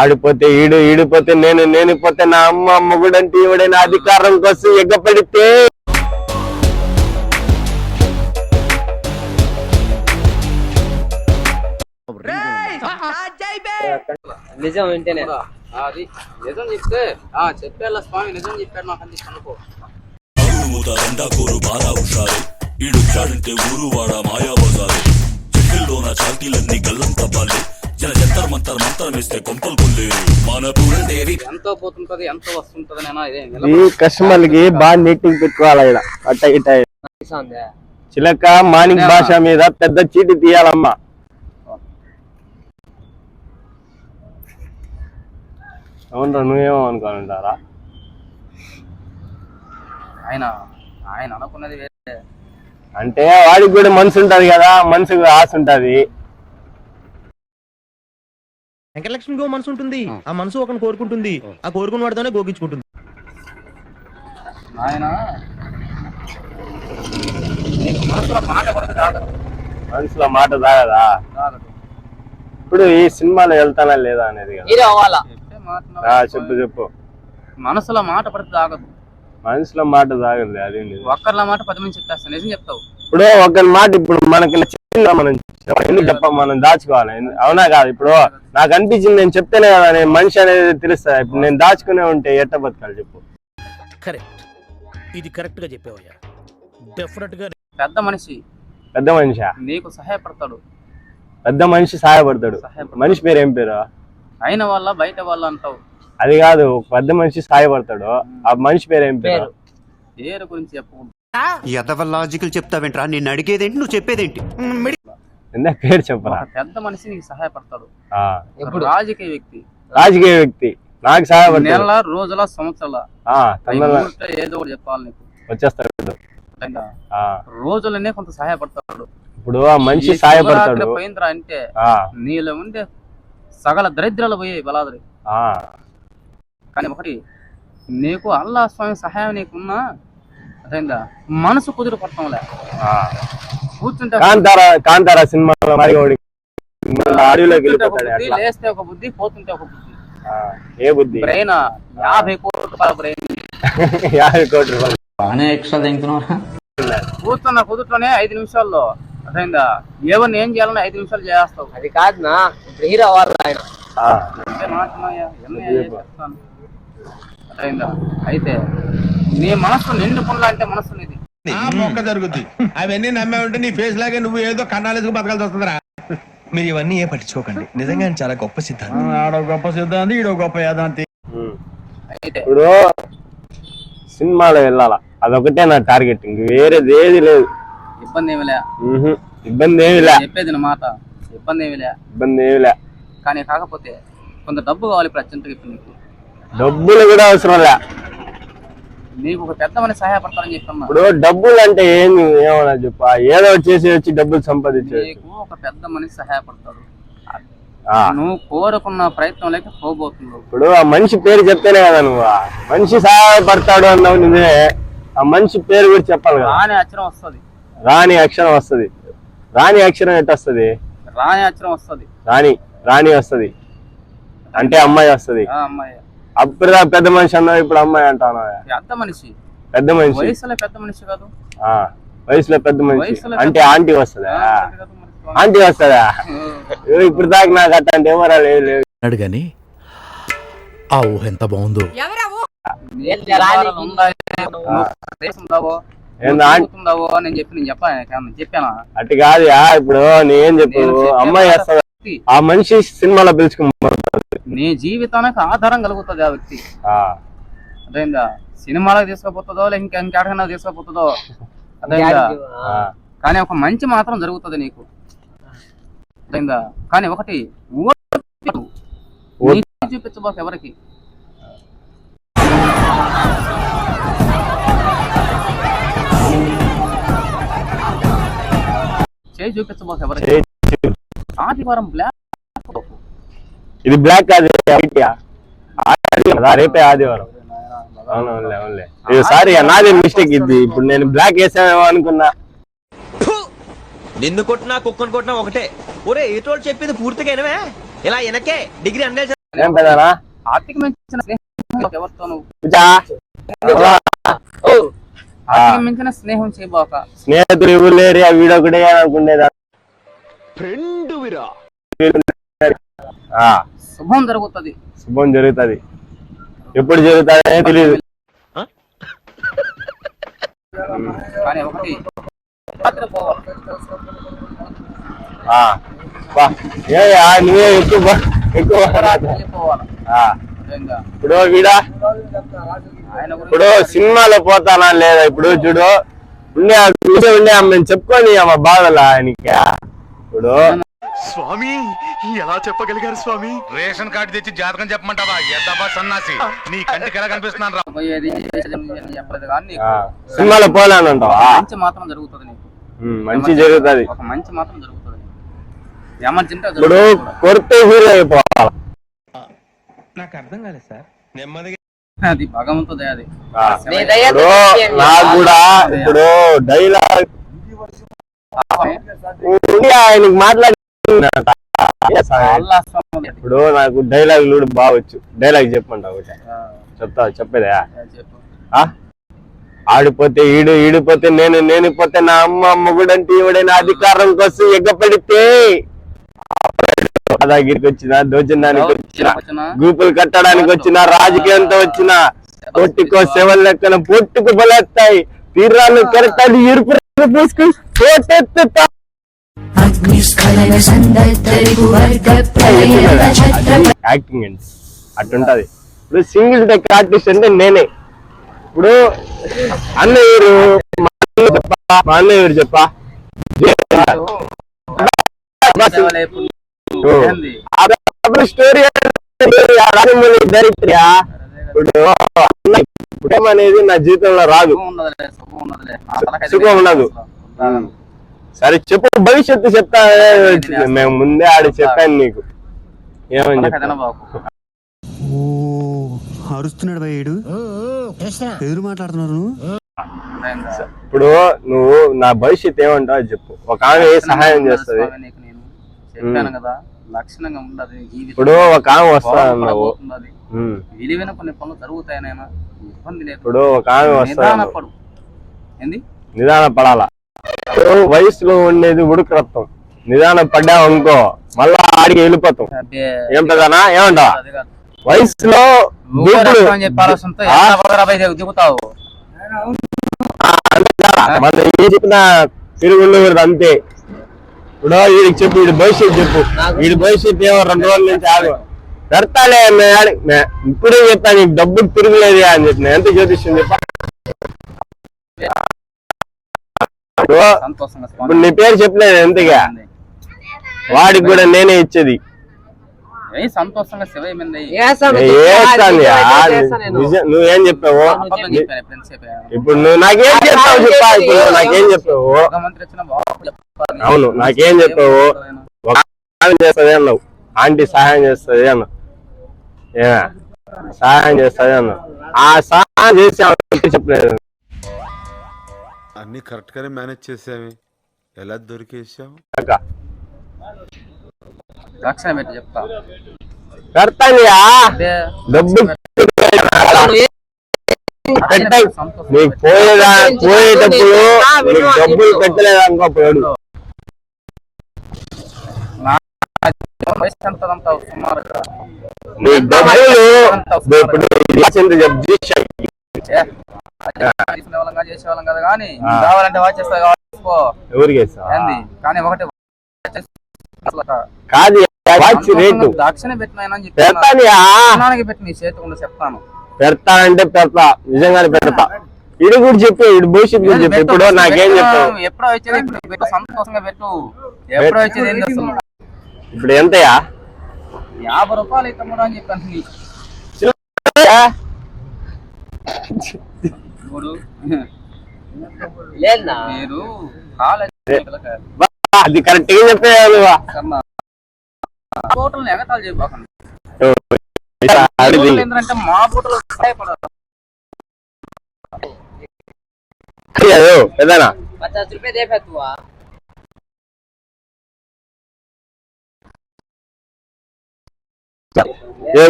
ఆడిపోతే ఈడిపోతే నేను పోతే నా అమ్మ మొగుడంటే ఈవిడైనా అధికారం కోసం ఎగ్గపెడితే నిజం వింటేనే అది నిజం చెప్తే చెప్పేలా స్వామి నిజం చెప్పాడు నాకు అంది కనుకో ఈడొచ్చాడంటే ఊరు వాడ మాయా బజారు చెట్టుల్లోన చాకీలన్నీ గల్లం తవ్వాలి జంతర్ మంతర్ మంత్రం వేస్తే కొంపలు కొల్లేరు మన పూలదేవి ఎంతో పోతుంటది ఎంతో వస్తుంటది ఈ కస్టమర్లకి బాగా నీటింగ్ పెట్టుకోవాలి ఇక్కడ అట్ట ఇట చిలక మాణిక్ భాష మీద పెద్ద చీటి తీయాలమ్మా. అవునరా నువ్వేమో అనుకోనుంటారా? ఆయన అనుకున్నది వేరే అంటే వాడికి కూడా మనసు ఉంటది కదా, మనసుకు ఆశ ఉంటది. వెంకటలక్ష్మికి మనసు ఉంటుంది, ఆ మనసు ఒకరిని కోరుకుంటుంది, ఆ కోరుకున్న వాడితోనే గోగించుకుంటుంది. ఆయన మనసులో మాట తాగదా? ఇప్పుడు ఈ సినిమాలో వెళ్తానా లేదా అనేది చెప్పు. మనసులో మాట పడితే తాగదు, మనసులో మాట తాగదు. అది ఒక్కరిలో మాట 10 మంది చెప్పేస్తా నిజం చెప్తావు. ఇప్పుడు ఒకరి మాట ఇప్పుడు మనకి నచ్చింది మనం ఎందుకు చెప్ప, మనం దాచుకోవాలి. అవునా కాదు? ఇప్పుడు నాకు అనిపించింది నేను చెప్తేనే కదా నేను మనిషి అనేది తెలుస్తా. ఇప్పుడు నేను దాచుకునే ఉంటే ఎట్ట బతకాలి చెప్పు? కరెక్ట్, ఇది కరెక్ట్ గా చెప్పావయ్యా. డెఫినెట్ గా పెద్ద మనిషి నీకు సహాయపడతాడు. పెద్ద మనిషి సహాయపడతాడు. మనిషి పేరు ఏం పేరు? అయిన వాళ్ళ బయట వాళ్ళ అంటావు. అది కాదు, పెద్ద మనిషి సహాయపడతాడు. ఆ మనిషి పేరు ఏం పేరు? పేరు గురించి చెప్పకూడదు. లాజికల్ చెప్తావేంట్రా? నేను అడిగేదేంటి, నువ్వు చెప్పేదేంటి? పేరు చెప్పరా? పెద్ద మనిషి నీకు సహాయపడతాడు. రాజకీయ వ్యక్తి నాకు సహాయపడతాడు. నెల రోజుల సంవత్సరాల ఏదో ఒకటి చెప్పాలి నీకు వచ్చేస్తాడు. రోజులనే కొంత సహాయపడతాడు. ఇప్పుడు ఆ మనిషి సహాయపడతాడు పోయిందిరా అంటే నీలో ఉండే సగల దరిద్రాలు పోయాయి బలాదరి. కానీ ఒకటి నీకు అల్లా స్వామి సహాయం నీకున్నా అదేందా మనసు కుదురు పడతాంలే. కూర్చుంటే కాంతారా సినిమాలో లేస్తే ఒక బుద్ధి, పోతుంటే ఒక బుద్ధి. ఏ బుద్ధి? బ్రెయిన్ 50 కోట్ల రూపాయల బ్రెయిన్. 50 కోట్ల రూపాయలు కూర్చున్న కుదురులోనే 5 నిమిషాల్లో అదేందా ఎవరిని ఏం చేయాలని 5 నిమిషాలు చేస్తావు. అది కాదు నా హీరో అవ్వాలి ఆయన. అదేందా అయితే నీ మనసు నిండుకుండా అంటే మనసు నీది మొక్క జరుగుద్ది. అవన్నీ నమ్మే ఉంటే నీ ఫేస్ లాగే నువ్వు ఏదో కన్నాలేసుకు బతకాల్సి వస్తుందిరా. మీరు ఇవన్నీ ఏ పట్టించుకోకండి. నిజంగా చాలా గొప్ప సిద్ధాంతం. ఆడో గొప్ప సిద్ధాంతి, ఈడో గొప్ప యాదాంతి. ఇప్పుడు సినిమాలో వెళ్ళాలా, అదొకటే నా టార్గెట్. ఇంక వేరేది ఏది లేదు. ఇబ్బంది ఏమి లే చెప్పేది మాట. ఇబ్బంది ఏమి లే. కానీ కాకపోతే కొంత డబ్బు కావాలి ఇప్పుడు అర్జెంట్గా. ఇప్పుడు నీకు డబ్బులు కూడా అవసరం లే. నీకు ఒక పెద్ద మనిషి సహాయపడతారని చెప్పమ్మా. ఇప్పుడు డబ్బులు అంటే ఏమన్నా చెప్ప, ఏదో చేసి వచ్చి డబ్బులు సంపాదించే. నీకు ఒక పెద్ద మనిషి సహాయపడతాడు. నువ్వు కోరుకున్న ప్రయత్నం లేక పోబోతున్నావు. ఇప్పుడు ఆ మనిషి పేరు చెప్తేనే కదా నువ్వు మనిషి సహాయపడతాడు అన్నావు. నిజమే, ఆ మనిషి పేరు కూడా చెప్పాలి కదా. రాని అక్షరం వస్తుంది. రాని అక్షరం ఎట్ వస్తుంది? రాణి వస్తుంది అంటే అమ్మాయి వస్తుంది. అప్పుడు పెద్ద మనిషి అన్నావు, ఇప్పుడు అమ్మాయి అంటాను. పెద్ద మనిషి వయసులో పెద్ద మనిషి కాదు, వయసులో పెద్ద మనిషి అంటే ఆంటీ వస్తుందా? ఇప్పుడు దాకా నాకు అట్లాంటి ఎవరా లేదు. అడుగని ఆ ఊహ ఎంత బాగుందో. చెప్పానా? అటు కాదు, ఇప్పుడు నేనేం చెప్పు, అమ్మాయి వస్తుందా? ఆ మనిషి సినిమాలో పిలుచుకున్నా నీ జీవితానికి ఆధారం కలుగుతుంది ఆ వ్యక్తి. అదేందా సినిమాలకు తీసుకుపోతుందో ఇంకెక్కడికైనా తీసుకుపోతుందో అదేందా, కానీ ఒక మంచి మాత్రం జరుగుతుంది నీకు. అదేందా కానీ ఒకటి చూపించబోక ఎవరికి. చేయి చూపించబోక ఎవరికి. ఆదివారం బ్లాక్, ఇది బ్లాక్ కాదు, రేపే ఆదివారం. అవునవునులే. సారీ నాదే మిస్టేక్ ఇది. ఇప్పుడు నేను బ్లాక్ వేసామేమో అనుకున్నా. నిన్ను కొట్టినా కుక్కను కొట్టినా ఒకటే. ఒరే ఏటోళ్ళు చెప్పింది పూర్తిగా ఇలా వెనకే డిగ్రీ అన్నే ఏం పెదానా ఆర్థిక మించిన స్నేహం ఎవరితోనూ ఆర్థిక మించిన స్నేహం చేయబోక. స్నేహితులు ఎవరు లేరు, వీడొకటే అనుకునేదా. శుభం జరుగుతుంది. శుభం జరుగుతుంది. ఎప్పుడు జరుగుతుందనే తెలియదు. కానీ ఒకటి రాత్రి పోవాలి. నువ్వే ఎక్కువ పోవాలి. ఇప్పుడు వీడా ఇప్పుడు సినిమాలో పోతానా లేదా? ఇప్పుడు చూడు ఉండే మేము చెప్పుకొని అమ్మ బాధలా ఆయనకి. ఇప్పుడు స్వామి ఎలా చెప్పగలిగారు స్వామి? రేషన్ కార్డు తెచ్చి జాతకం చెప్పమంటావా? ఎద్దబా సన్నాసి, నీ కంటికి ఎలా కనిపిస్తున్నాను రా. చెప్పలేదు కానీ సినిమాలో పోలేనంటావా? మంచి మాత్రం జరుగుతుంది నీకు. మంచి జరుగుతుంది. ఒక మంచి మాత్రం జరుగుతుంది. ఎమర్జెంట్ ఇప్పుడు కొడితే హీరో అయిపోవాలి. నాకు అర్థం కాలేదు సార్. నెమ్మదిగా అది భగవంతుడే. అది ఇప్పుడు నాకు కూడా ఇప్పుడు డైలాగ్ ఆయనకి మాట్లాడి ఇప్పుడు నాకు డైలాగులు కూడా బాగా వచ్చు. డైలాగ్ చెప్పమంటావు చెప్తావు? చెప్పేదా? ఆడిపోతే ఈడిపోతే నేను పోతే నా అమ్మ కూడా అంటే ఎవడైనా అధికారం కోసం ఎగ్గపడితే దాగిరికి వచ్చిన, దోచడానికి వచ్చిన, గ్రూపులు కట్టడానికి వచ్చిన, రాజకీయంతో వచ్చిన పొట్టుకో సెవెన్ లెక్కన పొట్టుకు బలేస్తాయి. తీరాలు కరెక్టాలు ఇరుపు పూసుకుని యాక్టింగ్ అండి అట్టుంటది. ఇప్పుడు సింగిల్ టెక్ ఆర్టిస్ట్ అంటే నేనే. ఇప్పుడు అన్నయ్యూరు మా అన్నయ్యూరు చెప్పా స్టోరీ డైరెక్టర్. ఇప్పుడు అనేది నా జీవితంలో రాదు, సుఖం ఉండదు. సరే చెప్పు, భవిష్యత్తు చెప్తా. మేము ముందే ఆడి చెప్పాను నీకు. ఏమని చెప్పా? అరుస్తున్నాడు భయ్యుడు, ఎదురు మాట్లాడుతున్నారు. ఇప్పుడు నువ్వు నా భవిష్యత్తు ఏమంటావు చెప్పు. ఒక ఆమె సహాయం చేస్తుంది. లక్షణంగా ఉండదు. ఇప్పుడు ఒక ఆమె వస్తాను, విలువైన కొన్ని పనులు జరుగుతాయనైనా ఇబ్బంది లేదు. ఇప్పుడు ఒక ఆమె వస్తాను, నిదాన పడాలా. వయసులో ఉండేది ఉడుకు రక్తం. నిదానం పడ్డావు అనుకో మళ్ళా ఆడికి వెళ్ళిపోతాం. ఏం పెదనా ఏమంటా? వయసులో దిగుతావు మన ఏం చెప్పినా తిరుగుండు అంతే. ఇప్పుడు వీడికి చెప్పు, వీడి భవిష్యత్తు చెప్పు. వీడి భవిష్యత్తు ఏమో 2 రోజుల నుంచి ఆగు పెడతాలే. ఇప్పుడే చెప్పా నీకు డబ్బులు తిరుగులేదు అని చెప్పిన. ఎంత జ్యోతిష్యం చెప్పా? ఇప్పుడు నీ పేరు చెప్పలేదు ఎంతగా, వాడికి కూడా నేనే ఇచ్చేది. సంతోషంగా నువ్వేం చెప్పావు? ఇప్పుడు నువ్వు నాకేం చెప్పావు చెప్పా? ఇప్పుడు నాకేం చెప్పావు? అవును, నాకేం చెప్పావు? సహాయం చేస్తుంది అన్నావు, ఆంటీ సహాయం చేస్తుంది అన్నావు, సహాయం చేస్తుంది అన్నావు. ఆ సహాయం చేసి చెప్పలేదు. అన్ని కరెక్ట్ గానే మేనేజ్ చేసావి, ఎలా దొరికేసావు? రక్షణ పెట్టి చెప్తా పెడతాను డబ్బు నీకు పోయేటప్పుడు నీకు డబ్బులు పెట్టలేదు అనుకో. పోయాడు నీ డబ్బులు ఇప్పుడు చేసేవాళ్ళం కదా. కానీ కావాలంటే వాచేస్తా ఎవరికి కానీ ఒకటి కాదు రేటు దక్షిణ పెట్టిన పెట్టిన చేతుకుండా చెప్తాను. పెడతానంటే పెడతా, నిజంగానే పెడతా. ఇది కూడా చెప్పు, ఇది భవిష్యత్తు కూడా చెప్పు. ఇప్పుడు నాకేం చెప్పావు? ఎప్పుడో వచ్చేది ఇప్పుడు పెట్టు, సంతోషంగా పెట్టు. ఎప్పుడో వచ్చేది ఏం చేస్తున్నావు? ఇప్పుడు ఎంతయా? 50 రూపాయలు ఇస్తాము అని చెప్పాను. మీరు అది కరెక్ట్ గా చెప్పేయాలి. ఫోటోలు ఎగతాలు చేయబోకండి. ఏంటంటే మా ఫోటోలు సహాయపడాలి. 50 रुपये दे तू।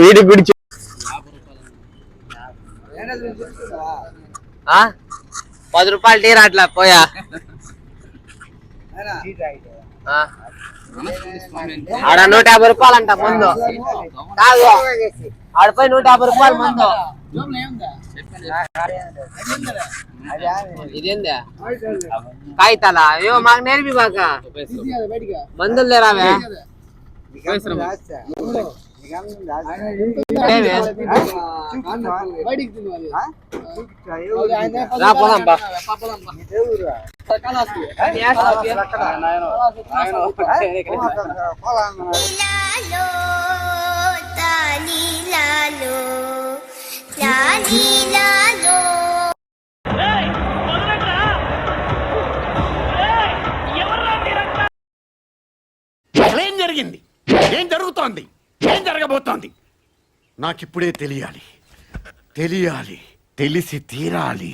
వీడికి గుడి ఆ? 10 రూపాయలు టీ రాట్లా పోయా ఆ. ఆడ 150 రూపాయలు అంట ముందు కాదు ఆడపై 150 రూపాయలు ముందు ఇదేందా కాగితాలా అయ్యో మాకు నేర్పి బాక మందులు లేరావే రా పోదాం బా ఏం జరిగింది? ఏం జరుగుతోంది? ఏం జరగబోతోంది? నాకిప్పుడే తెలియాలి, తెలిసి తీరాలి.